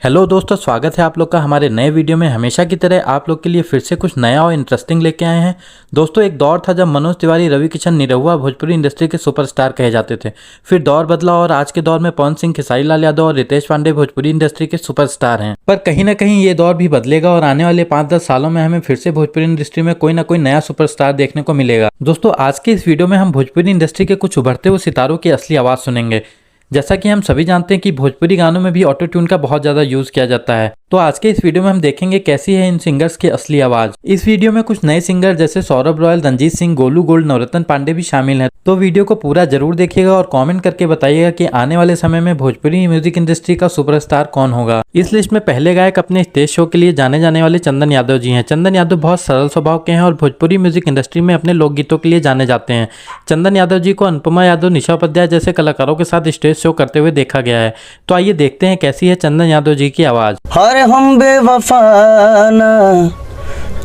Hello दोस्तों, स्वागत है आप लोग का हमारे नए वीडियो में। हमेशा की तरह आप लोग के लिए फिर से कुछ नया और इंटरेस्टिंग लेके आए हैं। दोस्तों, एक दौर था जब मनोज तिवारी, रवि किशन, निरहुआ भोजपुरी इंडस्ट्री के सुपरस्टार कहे जाते थे। फिर दौर बदला और आज के दौर में पवन सिंह, खेसारी लाल यादव और रितेश पांडे भोजपुरी इंडस्ट्री के सुपरस्टार हैं। पर कहीं ना कहीं ये दौर भी बदलेगा और आने वाले 5-10 सालों में हमें फिर से भोजपुरी इंडस्ट्री में कोई ना कोई नया सुपरस्टार देखने को मिलेगा। दोस्तों, आज के इस वीडियो में हम भोजपुरी इंडस्ट्री के कुछ उभरते हुए सितारों की असली आवाज़ सुनेंगे। जैसा कि हम सभी जानते हैं कि भोजपुरी गानों में भी ऑटो ट्यून का बहुत ज़्यादा यूज़ किया जाता है, तो आज के इस वीडियो में हम देखेंगे कैसी है इन सिंगर्स की असली आवाज़। इस वीडियो में कुछ नए सिंगर जैसे सौरभ रॉयल, रंजीत सिंह, गोलू गोल्ड, नवरत्न पांडे भी शामिल हैं। तो वीडियो को पूरा जरूर देखिएगा और कमेंट करके बताइएगा कि आने वाले समय में भोजपुरी म्यूजिक इंडस्ट्री का सुपरस्टार कौन होगा। इस लिस्ट में पहले गायक अपने स्टेज शो के लिए जाने जाने वाले चंदन यादव जी हैं। चंदन यादव बहुत सरल स्वभाव के हैं और भोजपुरी म्यूजिक इंडस्ट्री में अपने लोकगीतों के लिए जाने जाते हैं। चंदन यादव जी को अनुपमा यादव, निशा उपाध्याय जैसे कलाकारों के साथ स्टेज शो करते हुए देखा गया है। तो आइए देखते हैं कैसी है चंदन यादव जी की आवाज़। अरे हम बेवफा ना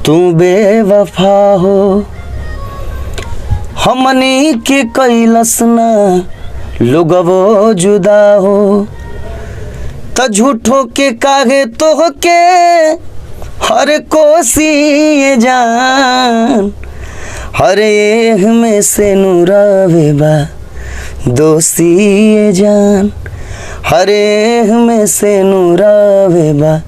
तू बेवफा हो, हमनी के कैलस ना लोगवो जुदा हो, त झूठो के काहे तो के हर कोसी जान, हर एह में से नूरावे बा दोषी जान, हर एह में से नूरावे बा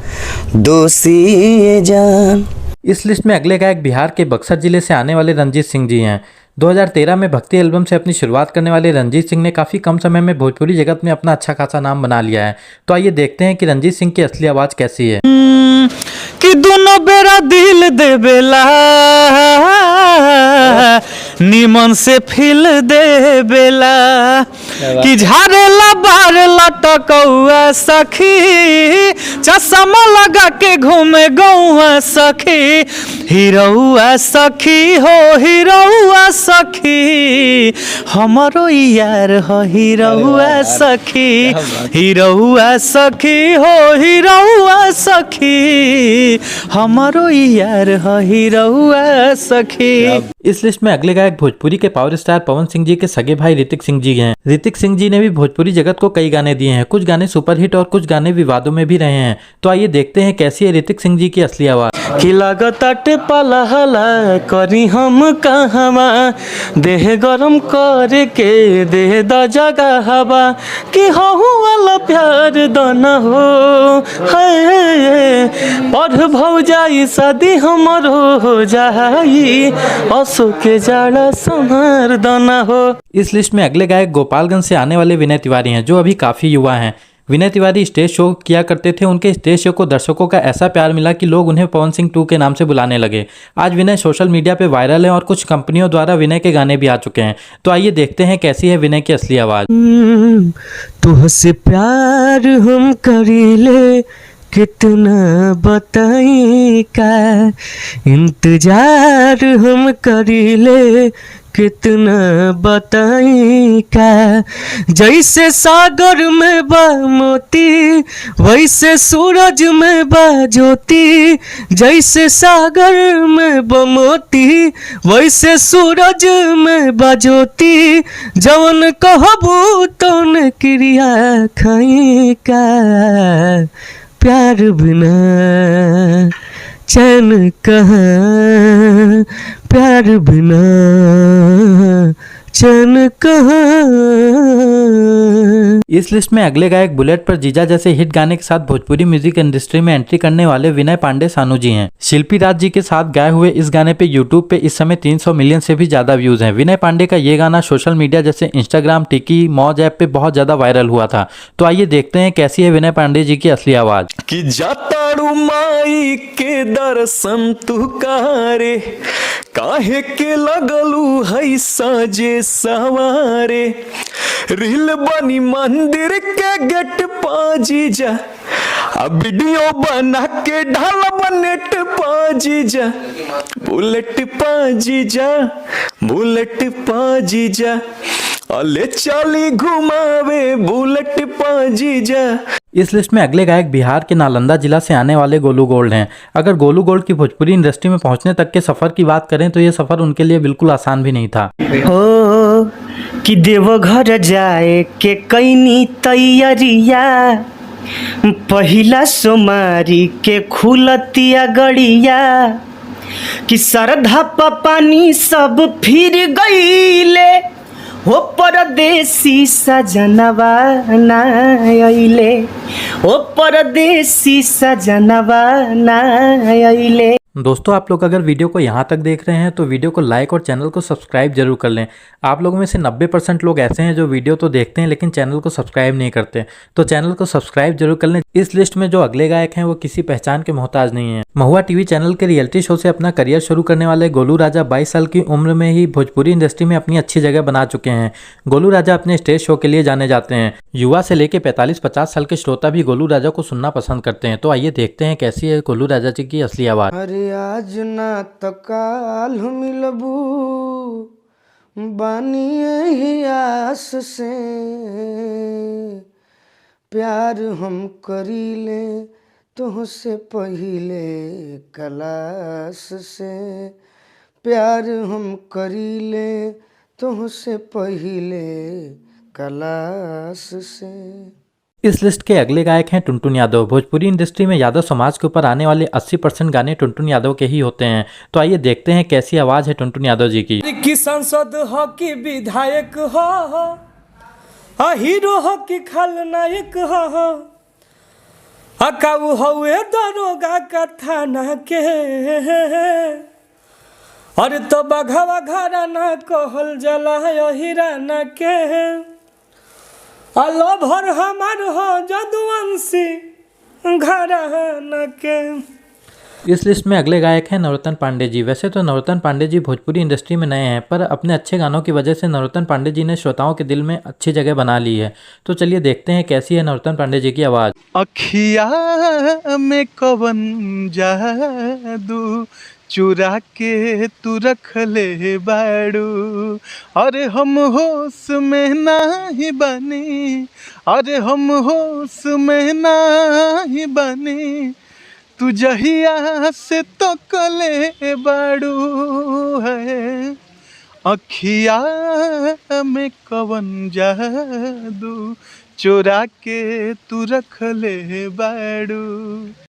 दोषी जान। इस लिस्ट में अगले गायक बिहार के बक्सर जिले से आने वाले रंजीत सिंह जी हैं। 2013 में भक्ति एल्बम से अपनी शुरुआत करने वाले रंजीत सिंह ने काफ़ी कम समय में भोजपुरी जगत में अपना अच्छा खासा नाम बना लिया है। तो आइए देखते हैं कि रंजीत सिंह की असली आवाज़ कैसी है। कि दोनों बेरा दिल देवेला, निमन से फिल देवेला, कि झारेला बार लटकौआ सखी, चश्मा लगा के घूमे गौआ सखी, हीरोआ सखी हो हीरोआ सखी, हमारो यार हो हीरोआ सखी, हीरोआ सखी हो हीरोआ सखी, हमारो यार हो हीरोआ सखी। इस लिस्ट में अगले गायक भोजपुरी के पावर स्टार पवन सिंह जी के सगे भाई ऋतिक सिंह जी हैं। ऋतिक सिंह जी ने भी भोजपुरी जगत को कई गाने दिए हैं। कुछ गाने सुपरहिट और कुछ गाने विवादों में भी रहे हैं। तो आइए देखते हैं कैसी है ऋतिक सिंह जी की असली आवाज़। कि लागताटे पाला हला करी हम कहवा, देह गरम करे के दे द जगह हवा, कि हो वाला प्यार दना हो है, पढ़ भौ जाई शादी हमरो हो जाई, असो के जाड़ा संहार दना हो। इस लिस्ट में अगले गायक गोपालगंज से आने वाले विनय तिवारी हैं, जो अभी काफ़ी युवा हैं। विनय तिवारी स्टेज शो किया करते थे। उनके स्टेज शो को दर्शकों का ऐसा प्यार मिला कि लोग उन्हें पवन सिंह 2 के नाम से बुलाने लगे। आज विनय सोशल मीडिया पे वायरल हैं और कुछ कंपनियों द्वारा विनय के गाने भी आ चुके हैं। तो आइए देखते हैं कैसी है विनय की असली आवाज़। तुझसे प्यार हम करीले कितना बताई का, इंतजार हम करीले कितना बताई का, जैसे सागर में बा मोती वैसे सूरज में बा ज्योति, जैसे सागर में बा मोती वैसे सूरज में बा ज्योति, जवन कहबू तौन क्रिया खाई का, प्यार बिना चैन कहाँ, प्यार बिना चैन कहाँ। इस लिस्ट में अगले गायक बुलेट पर जीजा जैसे हिट गाने के साथ भोजपुरी म्यूजिक इंडस्ट्री में एंट्री करने वाले विनय पांडे सानू जी हैं। शिल्पी राज जी के साथ गाए हुए इस गाने पे यूट्यूब पे इस समय 300 मिलियन से भी ज्यादा व्यूज हैं। विनय पांडे का ये गाना सोशल मीडिया जैसे इंस्टाग्राम, टिकी, मौज ऐप पे बहुत ज्यादा वायरल हुआ था। तो आइए देखते हैं कैसी है विनय पांडे जी की असली आवाज। कि जाताड़ू माई के दर्शन तू कारे, काहे के लगलू है साजे सवारे, रील बनी मंदिर के गेट पाजी जा, अब वीडियो बना के ढाल नेट पाजी जा, बुलेट पाजी जा, बुलेट पाजी जा, अले चाली घुमावे बुलेट पाजी जा। इस लिस्ट में अगले गायक बिहार के नालंदा जिला से आने वाले गोलू गोल्ड हैं। अगर गोलू गोल्ड की भोजपुरी इंडस्ट्री में पहुंचने तक के सफर की बात करें तो ये सफर उनके लिए बिल्कुल आसान भी नहीं था। कि देवघर जाए के कैनी तैयारिया, पहिला सोमारी के खुलतिया गड़िया कि सरधा पानी सब फिर गईले हो परदेसी सजनवा ना अइले हो परदेसी सजनवा ना अइले। दोस्तों आप लोग अगर वीडियो को यहाँ तक देख रहे हैं तो वीडियो को लाइक और चैनल को सब्सक्राइब जरूर कर लें। आप लोगों में से 90% लोग ऐसे हैं जो वीडियो तो देखते हैं लेकिन चैनल को सब्सक्राइब नहीं करते, तो चैनल को सब्सक्राइब जरूर कर लें। इस लिस्ट में जो अगले गायक हैं वो किसी पहचान के मोहताज नहीं है। महुआ टीवी चैनल के रियलिटी शो से अपना करियर शुरू करने वाले गोलू राजा 22 साल की उम्र में ही भोजपुरी इंडस्ट्री में अपनी अच्छी जगह बना चुके हैं। गोलू राजा अपने स्टेज शो के लिए जाने जाते हैं। युवा से लेकर 45-50 साल के श्रोता भी गोलू राजा को सुनना पसंद करते हैं। तो आइए देखते हैं कैसी है गोलू राजा जी की असली आवाज। अरे आज ना तो काल मिलबू बानिए ही आस से प्यार हम करीले तुहसे पहिले क्लास से प्यार हम करीले तुहसे पहिले क्लास से। इस लिस्ट के अगले गायक हैं टुनटुन यादव। भोजपुरी इंडस्ट्री में यादव समाज के ऊपर आने वाले 80% गाने टुनटुन यादव के ही होते हैं। तो आइए देखते हैं कैसी आवाज है टुनटुन यादव जी की। सांसद हो कि विधायक हो, हीरो हो कि खलनायक हो, काऊ हउए दरोगा का थाना के, अरे तो बघवा घराना कहल जला हिराना के, अलो भर हमार हो जदुवंशी घराना के। इस लिस्ट में अगले गायक हैं नवरत्न पांडे जी। वैसे तो नवरत्न पांडे जी भोजपुरी इंडस्ट्री में नए हैं, पर अपने अच्छे गानों की वजह से नवरत्न पांडे जी ने श्रोताओं के दिल में अच्छी जगह बना ली है। तो चलिए देखते हैं कैसी है नवरत्न पांडे जी की आवाज। अखिया में कवन जादू चुरा के तू रख ले बाड़ू, अरे हम होश में नाही बनी, अरे हम होश में नाही बनी, तू जहिया से तो कले बाड़ू है। अखिया में कवन जादू चुरा के तू रख ले बाड़ू।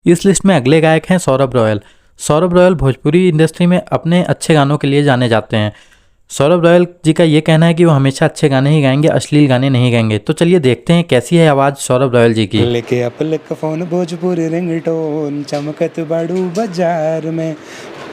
इस लिस्ट में अगले गायक हैं Saurabh royal. Saurabh royal Bhojpuri industry में अपने अच्छे गानों के लिए जाने जाते हैं। सौरभ रॉयल जी का ये कहना है कि वो हमेशा अच्छे गाने ही गाएंगे, अश्लील गाने नहीं गाएंगे। तो चलिए देखते हैं कैसी है आवाज़ सौरभ रॉयल जी की। लेके अपल का फोन भोजपुरी रिंगटोन चमकत बाड़ू बाजार में,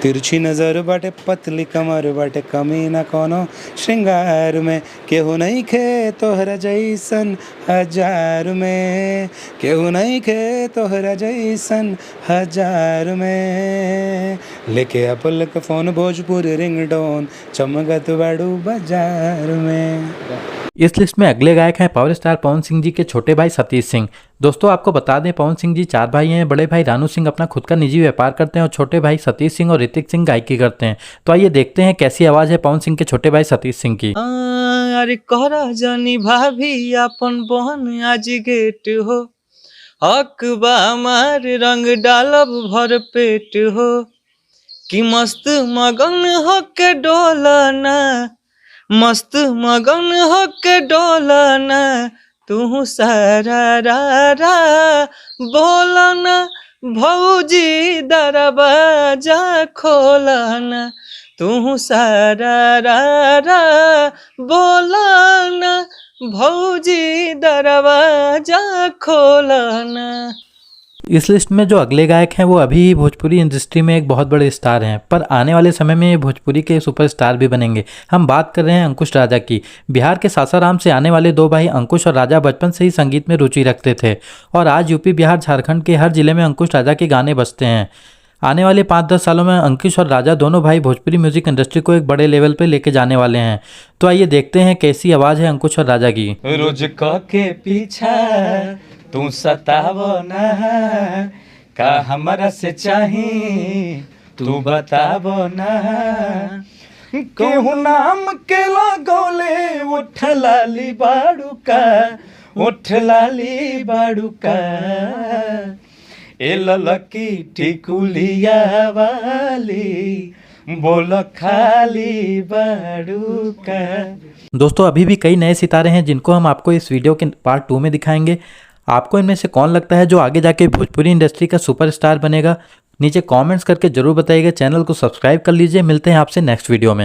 तिरछी नजर बाटे पतली कमर बाटे कमी ना कोनो श्रृंगार में, केहू नहीं खे तोहरा जैसन हजार में, केहू नहीं खे तोहरा जैसन हजार में, लेके अपल का फोन भोजपुरी रिंगटोन चमकत बाड़ू बाजार में। इस लिस्ट में अगले गायक हैं पावर स्टार पवन सिंह जी के छोटे भाई सतीश सिंह। दोस्तों आपको बता दें पवन सिंह जी 4 भाई हैं। बड़े भाई रानू सिंह अपना खुद का निजी व्यापार करते हैं और छोटे भाई सतीश सिंह और ऋतिक सिंह गायकी करते हैं। तो आइए देखते हैं कैसी आवाज है पवन सिंह के छोटे भाई सतीश सिंह की। अरे कहरा जानी भाभी अपन बहन आज गेट हो, हक बा हमार रंग डालब भर पेट हो, कि मस्त मगन हो के डोलना, मस्त मगन हो के डोलना, तू सारा रा रा बोलना, भौजी दरवाजा खोलना, तू सारा रा रा बोलना, भौजी दरवाजा खोलना। इस लिस्ट में जो अगले गायक हैं वो अभी भोजपुरी इंडस्ट्री में एक बहुत बड़े स्टार हैं, पर आने वाले समय में ये भोजपुरी के सुपरस्टार भी बनेंगे। हम बात कर रहे हैं अंकुश राजा की। बिहार के सासाराम से आने वाले 2 भाई अंकुश और राजा बचपन से ही संगीत में रुचि रखते थे और आज यूपी, बिहार, झारखंड के हर जिले में अंकुश राजा के गाने बजते हैं। आने वाले 5-10 सालों में अंकुश और राजा दोनों भाई भोजपुरी म्यूजिक इंडस्ट्री को एक बड़े लेवल पे लेके जाने वाले हैं। तो आइए देखते हैं कैसी आवाज़ है अंकुश और राजा की। रोज के पीछा तू सतावो ना, का हमरा से चाही तू बतावो ना, केहू नाम के लगौले उठ लाली बाड़ू का, उठ लाली बाड़ू का, ए ललकी टिकुलिया वाली बोल खाली बाड़ू का। दोस्तों अभी भी कई नए सितारे हैं जिनको हम आपको इस वीडियो के पार्ट 2 में दिखाएंगे। आपको इनमें से कौन लगता है जो आगे जाके भोजपुरी इंडस्ट्री का सुपरस्टार बनेगा? नीचे कमेंट्स करके जरूर बताइएगा। चैनल को सब्सक्राइब कर लीजिए। मिलते हैं आपसे नेक्स्ट वीडियो में।